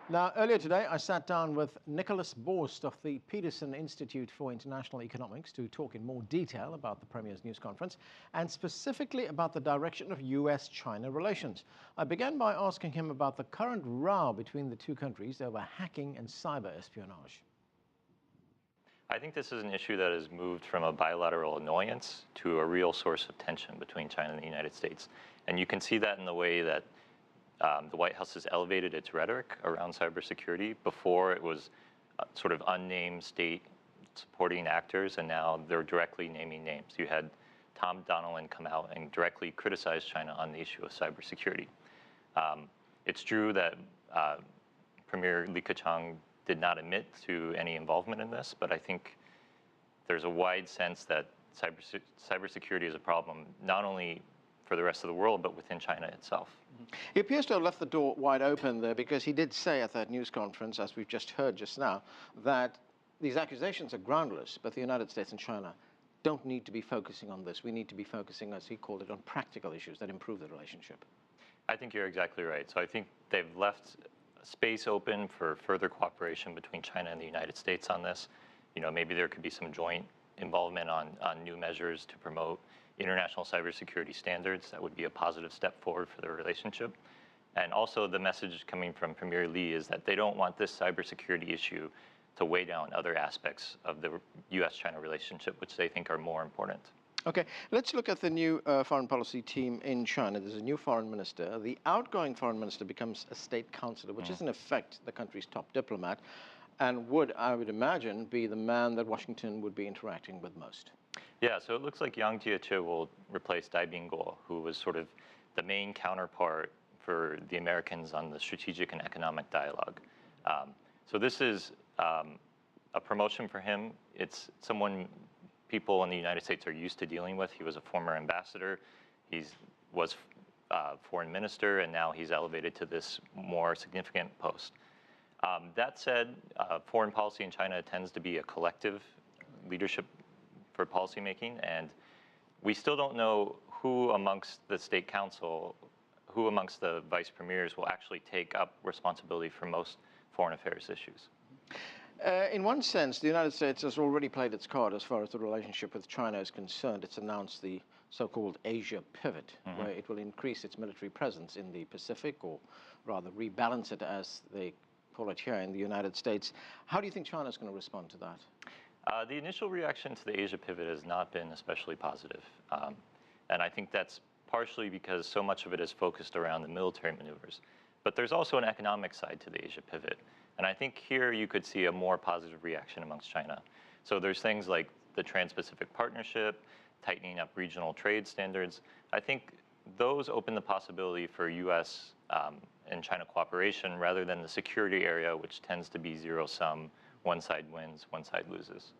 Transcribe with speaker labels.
Speaker 1: Now, earlier today, I sat down with Nicholas Borst of the Peterson Institute for International Economics to talk in more detail about the Premier's news conference and specifically about the direction of US-China relations. I began by asking him about the current row between the two countries over hacking and cyber espionage.
Speaker 2: I think this is an issue that has moved from a bilateral annoyance to a real source of tension between China and the United States. And you can see that in the way that the White House has elevated its rhetoric around cybersecurity. Before, it was sort of unnamed state supporting actors, and now they're directly naming names. You had Tom Donilon come out and directly criticize China on the issue of cybersecurity. It's true that Premier Li Keqiang did not admit to any involvement in this, but I think there's a wide sense that cybersecurity is a problem, not only for the rest of the world, but within China itself.
Speaker 1: He appears to have left the door wide open there because he did say at that news conference, as we've just heard just now, that these accusations are groundless, but the United States and China don't need to be focusing on this. We need to be focusing, as he called it, on practical issues that improve the relationship.
Speaker 2: I think you're exactly right. So I think they've left space open for further cooperation between China and the United States on this. You know, maybe there could be some joint involvement on new measures to promote international cybersecurity standards. That would be a positive step forward for the relationship. And also the message coming from Premier Li is that they don't want this cybersecurity issue to weigh down other aspects of the US-China relationship, which they think are more important.
Speaker 1: Okay, let's look at the new foreign policy team in China. There's a new foreign minister. The outgoing foreign minister becomes a state counselor, which is in effect the country's top diplomat, and would, I would imagine, be the man that Washington would be interacting with most.
Speaker 2: Yeah, so it looks like Yang Jiechi will replace Dai Bingguo, who was sort of the main counterpart for the Americans on the strategic and economic dialogue. So this is a promotion for him. It's someone people in the United States are used to dealing with. He was a former ambassador. He was foreign minister, and now he's elevated to this more significant post. That said, foreign policy in China tends to be a collective leadership for policymaking, and we still don't know who amongst the state council, who amongst the vice premiers will actually take up responsibility for most foreign affairs issues.
Speaker 1: In one sense, the United States has already played its card as far as the relationship with China is concerned. It's announced the so-called Asia pivot, where it will increase its military presence in the Pacific, or rather rebalance it, as they call it here in the United States. How do you think China is going to respond to that?
Speaker 2: The initial reaction to the Asia pivot has not been especially positive. And I think that's partially because so much of it is focused around the military maneuvers. But there's also an economic side to the Asia pivot. And I think here you could see a more positive reaction amongst China. So there's things like the Trans-Pacific Partnership, tightening up regional trade standards. I think those open the possibility for US and China cooperation rather than the security area, which tends to be zero-sum, one side wins, one side loses.